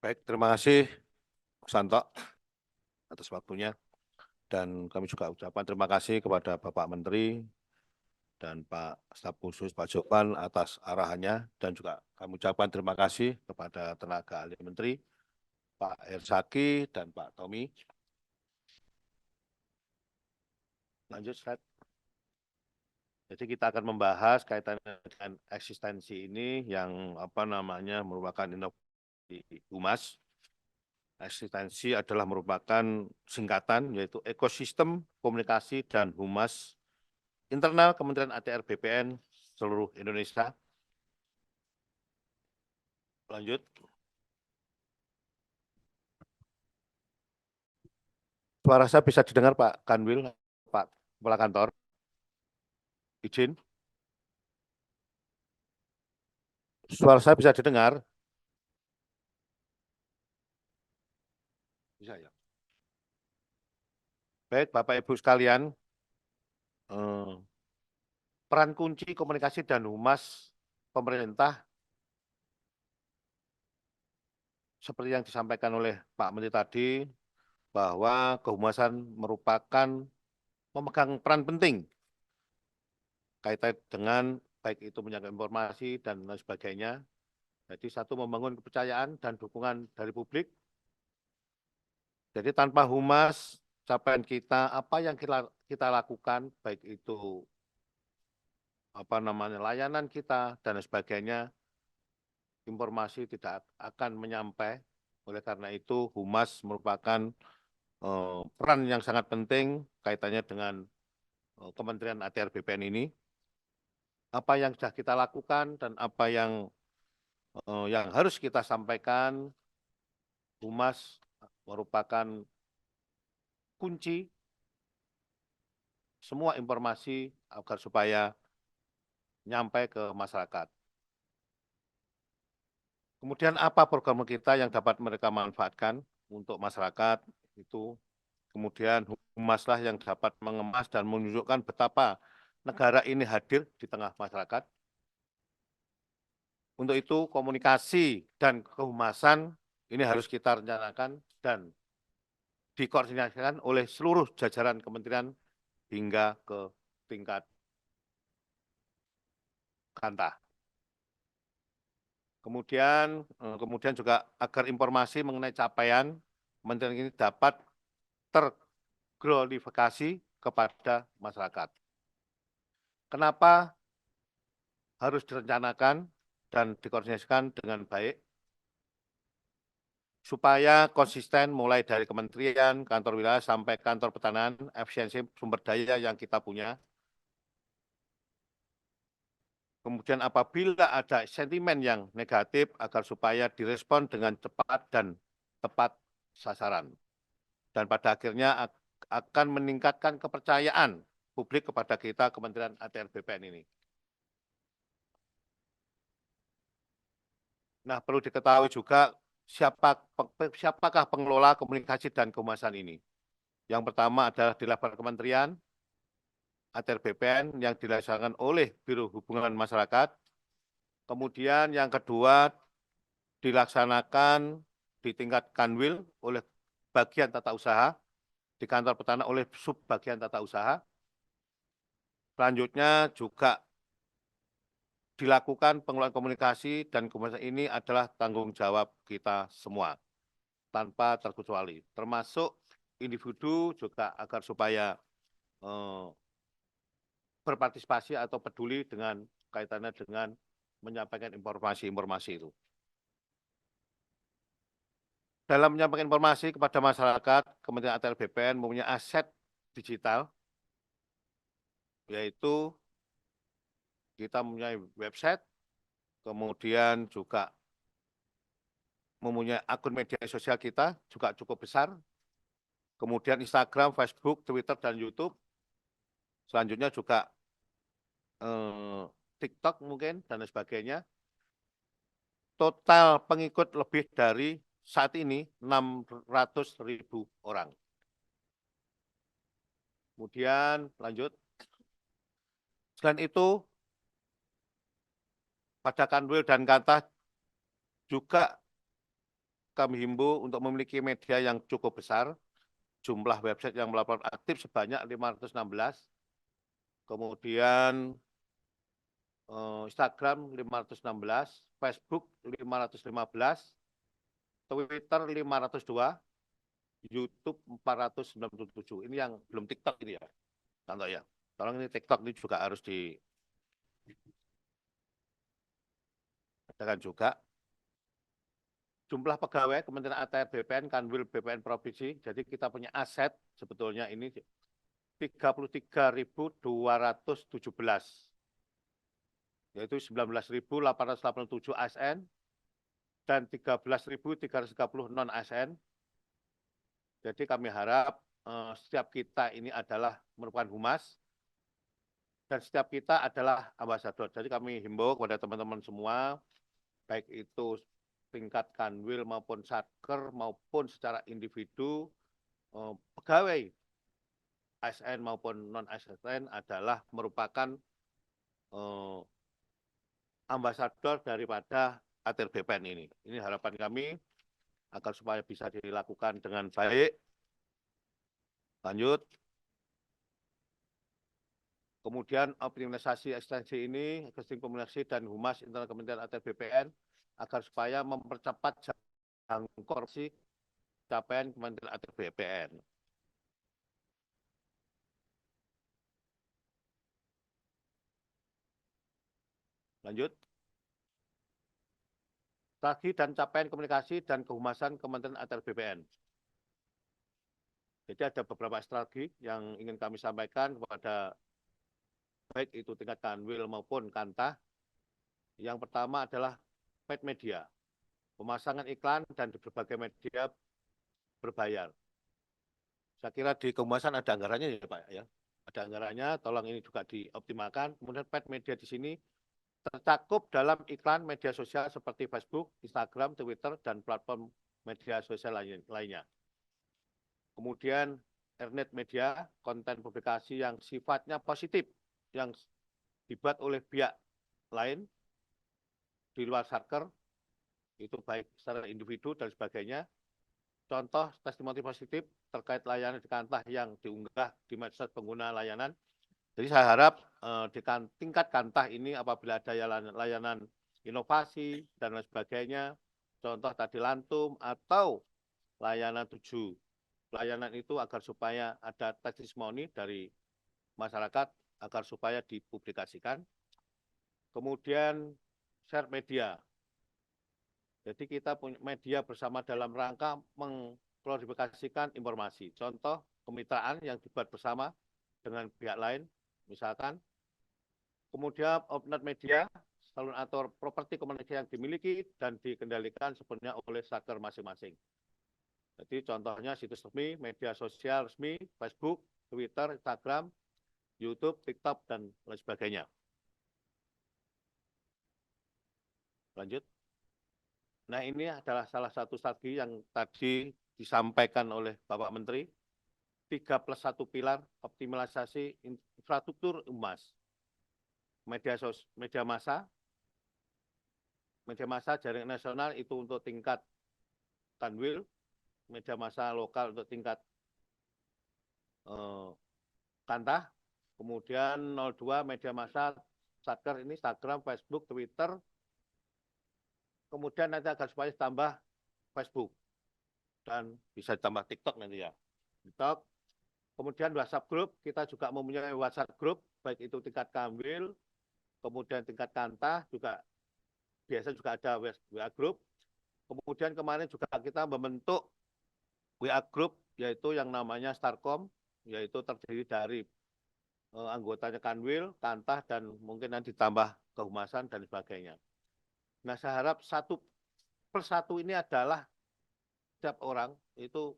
Baik, terima kasih Santo atas waktunya. Dan kami juga ucapkan terima kasih kepada Bapak Menteri dan Pak Staf Khusus Pak Jopan atas arahannya. Dan juga kami ucapkan terima kasih kepada tenaga ahli Menteri, Pak Hersaki dan Pak Tommy. Lanjut slide. Jadi kita akan membahas kaitannya dengan eksistensi ini yang merupakan inovasi humas. Eksistensi adalah merupakan singkatan yaitu ekosistem komunikasi dan humas internal Kementerian ATR BPN seluruh Indonesia. Lanjut. Suara saya bisa didengar Pak Kanwil, Pak Kepala Kantor. Izin. Suara saya bisa didengar? Bisa ya. Baik, Bapak Ibu sekalian, peran kunci komunikasi dan humas pemerintah seperti yang disampaikan oleh Pak Menteri tadi, bahwa kehumasan merupakan memegang peran penting kaitan dengan baik itu menyangkut informasi dan lain sebagainya. Jadi satu, membangun kepercayaan dan dukungan dari publik. Jadi tanpa humas, capaian kita, apa yang kita lakukan, baik itu layanan kita dan sebagainya, informasi tidak akan menyampai. Oleh karena itu, humas merupakan peran yang sangat penting kaitannya dengan Kementerian ATR BPN ini. Apa yang sudah kita lakukan dan apa yang harus kita sampaikan, humas merupakan kunci semua informasi agar supaya nyampe ke masyarakat. Kemudian apa program kita yang dapat mereka manfaatkan untuk masyarakat itu. Kemudian humaslah yang dapat mengemas dan menunjukkan betapa negara ini hadir di tengah masyarakat. Untuk itu komunikasi dan kehumasan ini harus kita rencanakan dan dikoordinasikan oleh seluruh jajaran kementerian hingga ke tingkat kanta. Kemudian juga agar informasi mengenai capaian kementerian ini dapat terglorifikasi kepada masyarakat. Kenapa harus direncanakan dan dikoordinasikan dengan baik? Supaya konsisten mulai dari kementerian, kantor wilayah, sampai kantor pertanahan, efisiensi sumber daya yang kita punya. Kemudian apabila ada sentimen yang negatif, agar supaya direspon dengan cepat dan tepat sasaran. Dan pada akhirnya akan meningkatkan kepercayaan publik kepada kita, Kementerian ATR BPN ini. Nah, perlu diketahui juga siapakah pengelola komunikasi dan kehumasan ini. Yang pertama adalah di level kementerian, ATR BPN yang dilaksanakan oleh Biro Hubungan Masyarakat. Kemudian yang kedua dilaksanakan di tingkat Kanwil oleh bagian tata usaha, di kantor pertanahan oleh sub bagian tata usaha. Selanjutnya juga dilakukan pengelolaan komunikasi dan komunikasi ini adalah tanggung jawab kita semua, tanpa terkecuali, termasuk individu juga agar supaya berpartisipasi atau peduli dengan kaitannya dengan menyampaikan informasi-informasi itu. Dalam menyampaikan informasi kepada masyarakat, Kementerian ATR BPN mempunyai aset digital, yaitu kita mempunyai website, kemudian juga mempunyai akun media sosial kita juga cukup besar, kemudian Instagram, Facebook, Twitter, dan YouTube. Selanjutnya juga TikTok mungkin, dan sebagainya. Total pengikut lebih dari saat ini 600.000 orang. Kemudian lanjut. Selain itu, pada Kanwil dan Kanta juga kami himbau untuk memiliki media yang cukup besar, jumlah website yang melaporkan aktif sebanyak 516, kemudian Instagram 516, Facebook 515, Twitter 502, YouTube 497. Ini yang belum TikTok ini ya, contoh ya. Tolong ini TikTok ini juga harus diadakan juga. Jumlah pegawai Kementerian ATR BPN, Kanwil BPN Provinsi, jadi kita punya aset sebetulnya ini 33.217, yaitu 19.887 ASN dan 13.330 non-ASN. Jadi kami harap setiap kita ini adalah merupakan humas dan setiap kita adalah ambasador. Jadi kami himbau kepada teman-teman semua, baik itu tingkat kanwil maupun satker maupun secara individu, pegawai ASN maupun non-ASN adalah merupakan ambasador daripada ATR BPN ini. Ini harapan kami agar supaya bisa dilakukan dengan baik. Lanjut. Kemudian optimalisasi ekstensi ini, Kesting Komunikasi dan Humas Internal Kementerian ATR BPN agar supaya mempercepat jangkauan capaian Kementerian ATR BPN. Lanjut. Strategi dan capaian komunikasi dan kehumasan Kementerian ATR BPN. Jadi ada beberapa strategi yang ingin kami sampaikan kepada baik itu tingkat kanwil maupun kantah. Yang pertama adalah paid media, pemasangan iklan dan di berbagai media berbayar. Saya kira di kehumasan ada anggarannya ya Pak ya. Ada anggarannya, tolong ini juga dioptimalkan. Kemudian paid media di sini tercakup dalam iklan media sosial seperti Facebook, Instagram, Twitter, dan platform media sosial lainnya. Kemudian Ethernet media, konten publikasi yang sifatnya positif, yang dibuat oleh pihak lain di luar satker, itu baik secara individu dan sebagainya. Contoh testimoni positif terkait layanan di kantah yang diunggah di medsos pengguna layanan. Jadi saya harap di tingkat kantah ini apabila ada layanan inovasi dan lain sebagainya, contoh tadi lantum atau layanan 7, layanan itu agar supaya ada testimoni dari masyarakat agar supaya dipublikasikan. Kemudian share media. Jadi kita punya media bersama dalam rangka mengklarifikasikan informasi. Contoh kemitraan yang dibuat bersama dengan pihak lain, misalkan. Kemudian opnet media, salon atau properti komunikasi yang dimiliki dan dikendalikan sepenuhnya oleh satker masing-masing. Jadi contohnya situs resmi, media sosial resmi, Facebook, Twitter, Instagram, YouTube, TikTok, dan lain sebagainya. Lanjut. Nah ini adalah salah satu strategi yang tadi disampaikan oleh Bapak Menteri, 3+1 pilar optimalisasi infrastruktur humas. Media massa jaringan nasional itu untuk tingkat kanwil, media massa lokal untuk tingkat kantah, kemudian 02 media massa satker ini Instagram, Facebook, Twitter, kemudian nanti agar supaya tambah Facebook dan bisa tambah TikTok nanti ya. TikTok. Kemudian WhatsApp group, kita juga mempunyai WhatsApp group, baik itu tingkat kanwil, kemudian tingkat kantah juga biasa juga ada WA group. Kemudian kemarin juga kita membentuk WA group yaitu yang namanya Starcom, yaitu terdiri dari anggotanya kanwil, kantah, dan mungkin nanti ditambah kehumasan dan sebagainya. Nah, saya harap satu persatu ini adalah setiap orang itu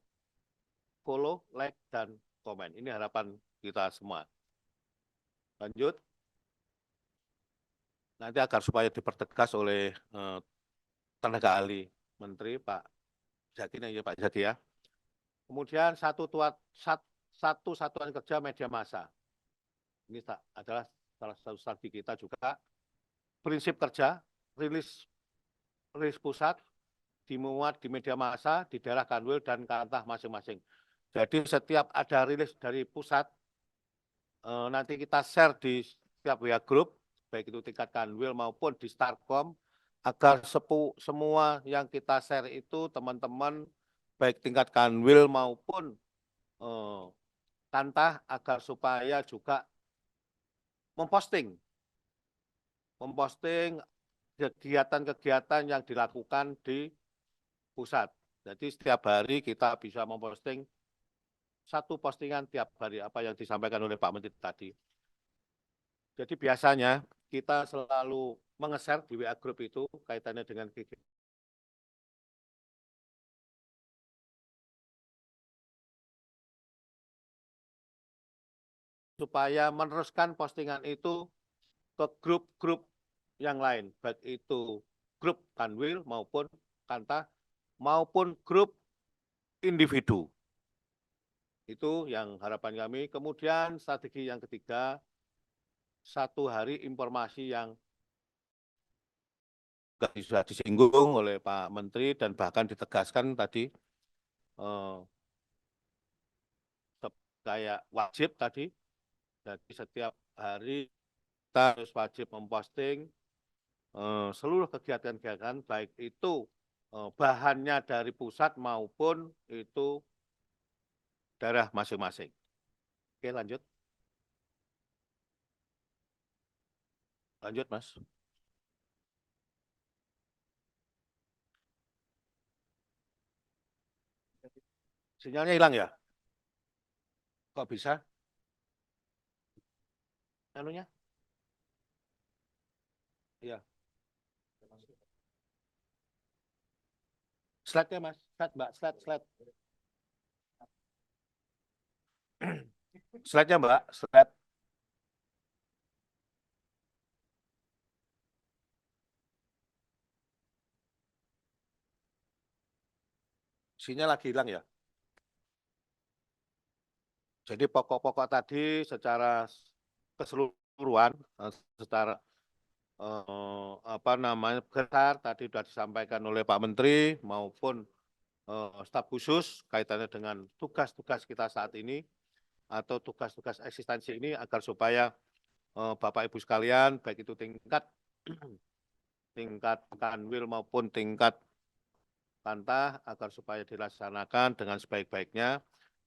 follow, like, dan komen. Ini harapan kita semua. Lanjut. Nanti agar supaya dipertegas oleh tenaga ahli Menteri Pak Zaki ya Pak Zaki ya. Kemudian satu satuan kerja media massa. Ini adalah salah satu strategi kita juga. Prinsip kerja, rilis pusat, dimuat di media massa di daerah Kanwil dan Kantah masing-masing. Jadi setiap ada rilis dari pusat, nanti kita share di setiap WA Group, baik itu tingkat Kanwil maupun di Starkom, agar semua yang kita share itu teman-teman, baik tingkat Kanwil maupun Kantah, agar supaya juga memposting kegiatan-kegiatan yang dilakukan di pusat. Jadi setiap hari kita bisa memposting satu postingan tiap hari apa yang disampaikan oleh Pak Menteri tadi. Jadi biasanya kita selalu menge-share di WA Group itu kaitannya dengan kegiatan supaya meneruskan postingan itu ke grup-grup yang lain, baik itu grup Kanwil maupun Kantah maupun grup individu. Itu yang harapan kami. Kemudian strategi yang ketiga, satu hari informasi yang sudah disinggung oleh Pak Menteri dan bahkan ditegaskan tadi, kayak wajib tadi. Jadi setiap hari kita harus wajib memposting seluruh kegiatan-kegiatan, baik itu bahannya dari pusat maupun itu daerah masing-masing. Oke, lanjut. Lanjut, Mas. Sinyalnya hilang ya? Kok bisa? Anunya? Iya. Slide-nya, Mas. Slide, Mbak. Slide. Slide-nya, Mbak. Slide. Sinyal lagi hilang ya? Jadi pokok-pokok tadi secara keseluruhan, secara apa namanya besar tadi sudah disampaikan oleh Pak Menteri maupun staf khusus kaitannya dengan tugas-tugas kita saat ini atau tugas-tugas eksistensi ini agar supaya Bapak Ibu sekalian, baik itu tingkat Kanwil maupun tingkat Kantah, agar supaya dilaksanakan dengan sebaik-baiknya,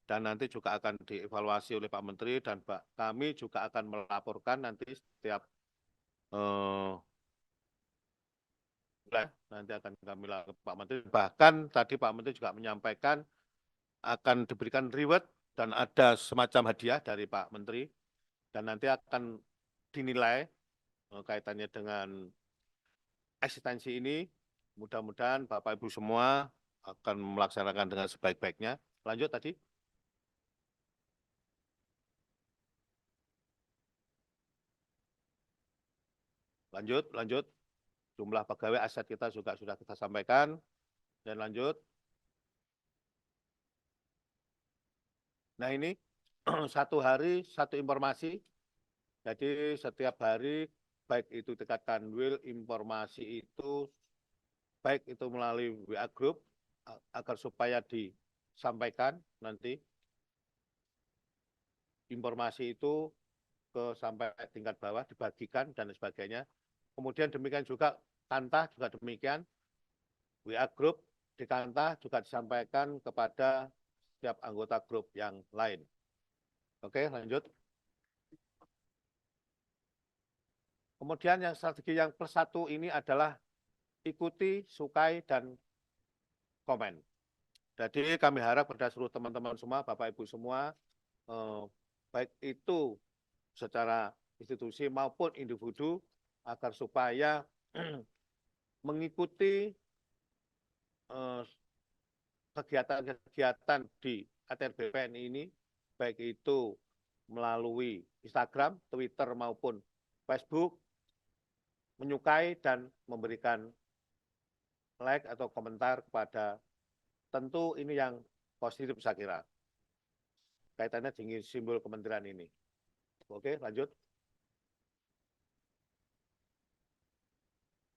dan nanti juga akan dievaluasi oleh Pak Menteri, dan kami juga akan melaporkan nanti setiap bulan, nanti akan kami lakukan Pak Menteri. Bahkan tadi Pak Menteri juga menyampaikan akan diberikan reward dan ada semacam hadiah dari Pak Menteri, dan nanti akan dinilai kaitannya dengan eksistensi ini. Mudah-mudahan Bapak Ibu semua akan melaksanakan dengan sebaik-baiknya. Lanjut tadi. Lanjut. Jumlah pegawai aset kita juga sudah kita sampaikan. Dan lanjut. Nah ini satu hari satu informasi. Jadi setiap hari baik itu tingkat Kanwil, informasi itu baik itu melalui WA Group agar supaya disampaikan nanti informasi itu sampai tingkat bawah dibagikan dan sebagainya. Kemudian demikian juga Kantah juga demikian, WA Group di Kantah juga disampaikan kepada setiap anggota grup yang lain. Oke, lanjut. Kemudian yang strategi yang plus satu ini adalah ikuti, sukai, dan komen. Jadi kami harap pada seluruh teman-teman semua, Bapak Ibu semua, baik itu secara institusi maupun individu, agar supaya mengikuti kegiatan-kegiatan di ATR BPN ini, baik itu melalui Instagram, Twitter, maupun Facebook, menyukai dan memberikan like atau komentar kepada, tentu ini yang positif saya kira, kaitannya dengan simbol kementerian ini. Oke, lanjut.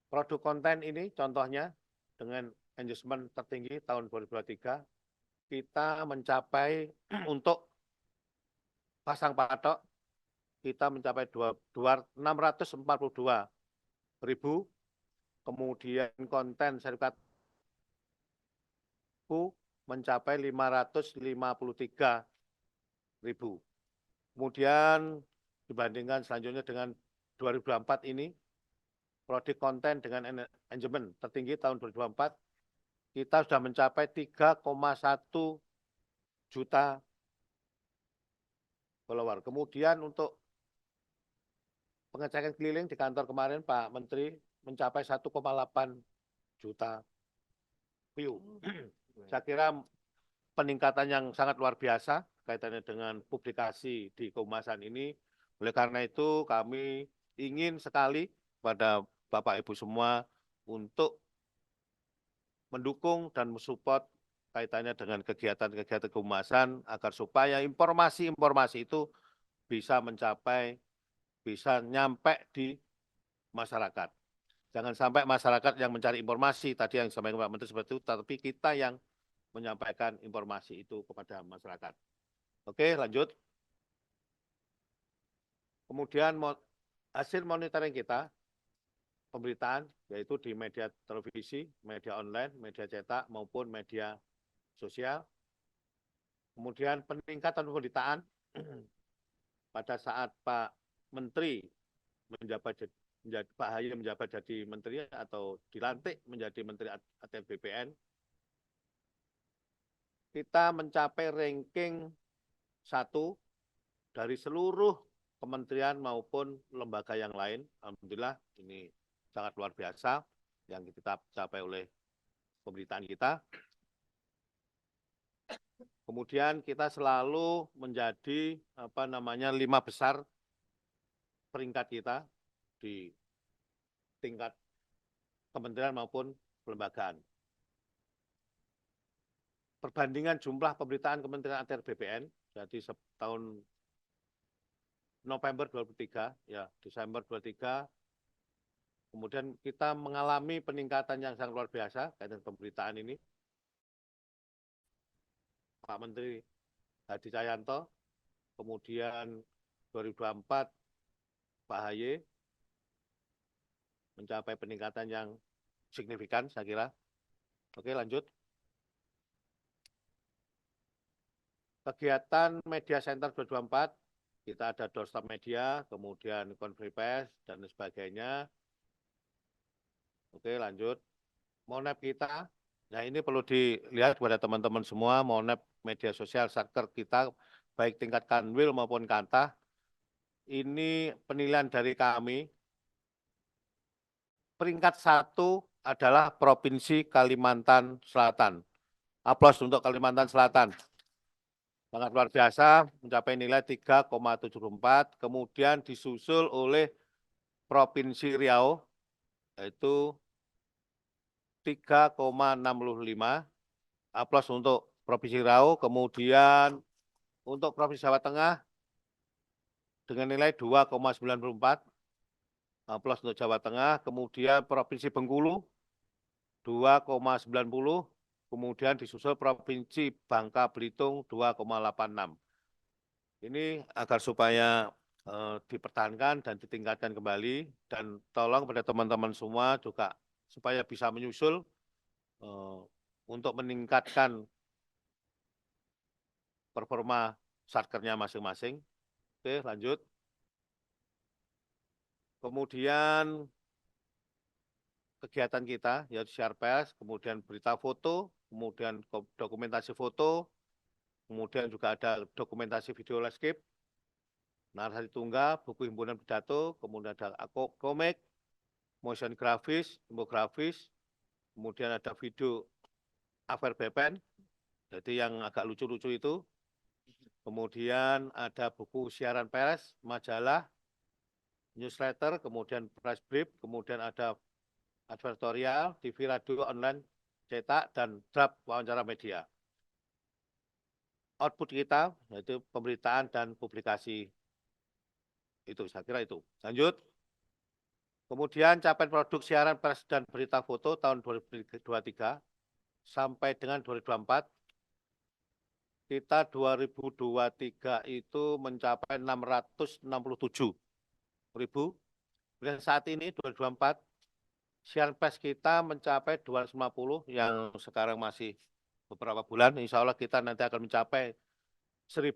Produk konten ini contohnya dengan engagement tertinggi tahun 2023, kita mencapai untuk pasang patok, kita mencapai 642.000, kemudian konten sertifikat mencapai 553.000. Kemudian dibandingkan selanjutnya dengan 2024 ini, prodi konten dengan engagement tertinggi tahun 2024, kita sudah mencapai 3,1 juta follower. Kemudian untuk pengecekan keliling di kantor kemarin Pak Menteri mencapai 1,8 juta view. Saya kira peningkatan yang sangat luar biasa kaitannya dengan publikasi di kehumasan ini. Oleh karena itu kami ingin sekali pada Bapak Ibu semua untuk mendukung dan mensupport kaitannya dengan kegiatan-kegiatan kehumasan agar supaya informasi-informasi itu bisa mencapai, bisa nyampe di masyarakat. Jangan sampai masyarakat yang mencari informasi, tadi yang disampaikan Pak Menteri seperti itu, tapi kita yang menyampaikan informasi itu kepada masyarakat. Oke, lanjut. Kemudian hasil monitoring kita, pemberitaan, yaitu di media televisi, media online, media cetak, maupun media sosial. Kemudian peningkatan pemberitaan pada saat Pak Menteri menjabat Pak Ahy menjabat jadi menteri atau dilantik menjadi menteri ATR BPN, kita mencapai ranking 1 dari seluruh kementerian maupun lembaga yang lain. Alhamdulillah ini sangat luar biasa yang kita capai oleh pemberitaan kita. Kemudian kita selalu menjadi 5 besar peringkat kita di tingkat kementerian maupun kelembagaan. Perbandingan jumlah pemberitaan Kementerian ATR BPN, jadi tahun November 2023, ya Desember 2023, kemudian kita mengalami peningkatan yang sangat luar biasa kaitan pemberitaan ini. Pak Menteri Hadi Cahyanto, kemudian 2024 Pak Ahy mencapai peningkatan yang signifikan, saya kira. Oke, lanjut. Kegiatan Media Center 2024, kita ada doorstop media, kemudian konferensi pers, dan sebagainya. Oke, lanjut. Monep kita, nah ini perlu dilihat kepada teman-teman semua, Monep media sosial satker kita, baik tingkat kanwil maupun kanta, ini penilaian dari kami, peringkat 1 adalah Provinsi Kalimantan Selatan. Aplaus untuk Kalimantan Selatan. Sangat luar biasa, mencapai nilai 3,74, kemudian disusul oleh Provinsi Riau, yaitu 3,65. Aplaus untuk Provinsi Riau, kemudian untuk Provinsi Jawa Tengah dengan nilai 2,94. Aplaus untuk Jawa Tengah, kemudian Provinsi Bengkulu 2,90, kemudian disusul Provinsi Bangka Belitung 2,86. Ini agar supaya dipertahankan dan ditingkatkan kembali, dan tolong pada teman-teman semua juga supaya bisa menyusul untuk meningkatkan performa satkernya masing-masing. Oke, lanjut. Kemudian kegiatan kita, yaitu share pers, kemudian berita foto, kemudian dokumentasi foto, kemudian juga ada dokumentasi video landscape, narasi tunggal, buku himpunan pidato, kemudian ada komik, motion grafis, infografis, kemudian ada video Affair BPN, jadi yang agak lucu-lucu itu, kemudian ada buku siaran pers, majalah, newsletter, kemudian press brief, kemudian ada advertorial, TV, radio, online, cetak, dan draft wawancara media. Output kita, yaitu pemberitaan dan publikasi. Itu, saya kira itu. Lanjut. Kemudian capaian produk siaran pers dan berita foto tahun 2023, sampai dengan 2024, kita 2023 itu mencapai 667.000. Dan saat ini 2024, siaran pers kita mencapai 250 yang sekarang masih beberapa bulan. Insya Allah kita nanti akan mencapai 1.000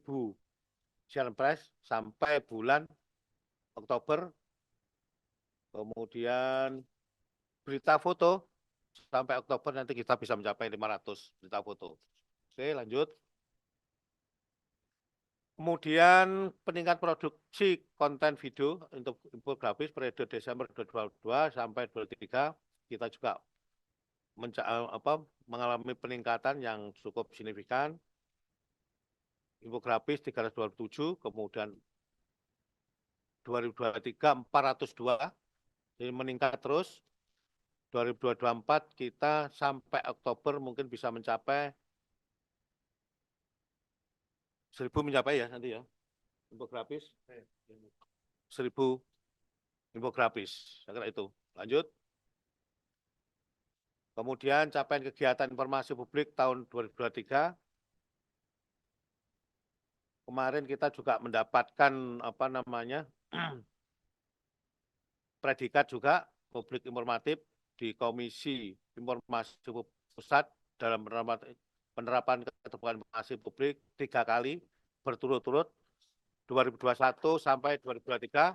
siaran pers sampai bulan Oktober. Kemudian berita foto sampai Oktober nanti kita bisa mencapai 500 berita foto. Oke, lanjut. Kemudian peningkat produksi konten video untuk infografis periode Desember 2022 sampai 2023 kita juga mengalami peningkatan yang cukup signifikan. Infografis 327, kemudian 2023 402, jadi meningkat terus. 2024 kita sampai Oktober mungkin bisa mencapai 1.000 mencapai ya nanti ya infografis 1.000 infografis, saya kira itu. Lanjut. Kemudian capaian kegiatan informasi publik tahun 2023. Kemarin kita juga mendapatkan predikat juga publik informatif di Komisi Informasi Pusat dalam penerapan keterbukaan informasi publik 3 kali berturut-turut 2021 sampai 2023.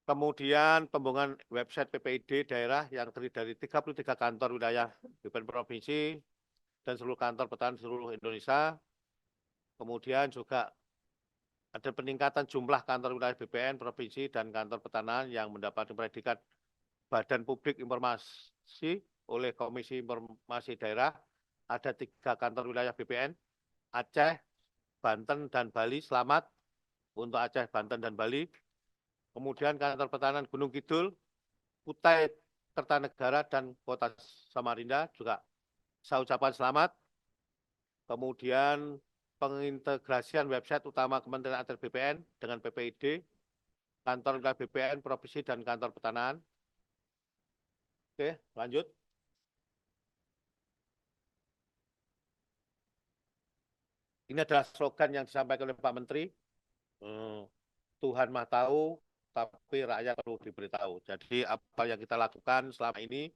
Kemudian pembangunan website PPID daerah yang terdiri dari 33 kantor wilayah BPN Provinsi dan seluruh kantor petani seluruh Indonesia. Kemudian juga ada peningkatan jumlah kantor wilayah BPN Provinsi dan kantor pertanahan yang mendapatkan predikat Badan Publik Informasi oleh Komisi Informasi Daerah. Ada 3 kantor wilayah BPN, Aceh, Banten, dan Bali. Selamat untuk Aceh, Banten, dan Bali. Kemudian kantor pertanahan Gunung Kidul, Kutai Kertanegara, dan Kota Samarinda juga saya ucapkan selamat. Kemudian pengintegrasian website utama Kementerian Atr BPN dengan PPID, kantor wilayah BPN, provinsi, dan kantor pertanahan. Oke, lanjut. Ini adalah slogan yang disampaikan oleh Pak Menteri. Tuhan Maha Tahu, tapi rakyat perlu diberitahu. Jadi apa yang kita lakukan selama ini,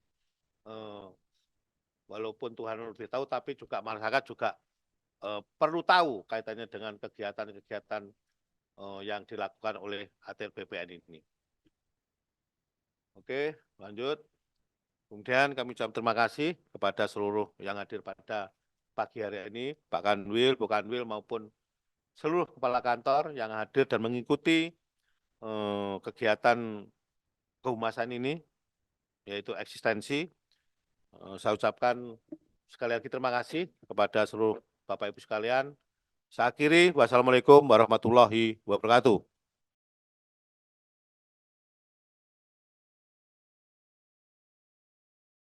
walaupun Tuhan lebih tahu, tapi juga masyarakat juga perlu tahu kaitannya dengan kegiatan-kegiatan yang dilakukan oleh Atr BPN ini. Oke, lanjut. Kemudian kami ucapkan terima kasih kepada seluruh yang hadir pada pagi hari ini, Pak Kanwil, Bu Kanwil, maupun seluruh kepala kantor yang hadir dan mengikuti kegiatan kehumasan ini, yaitu eksistensi. Saya ucapkan sekali lagi terima kasih kepada seluruh Bapak Ibu sekalian. Saya akhiri, wassalamualaikum warahmatullahi wabarakatuh.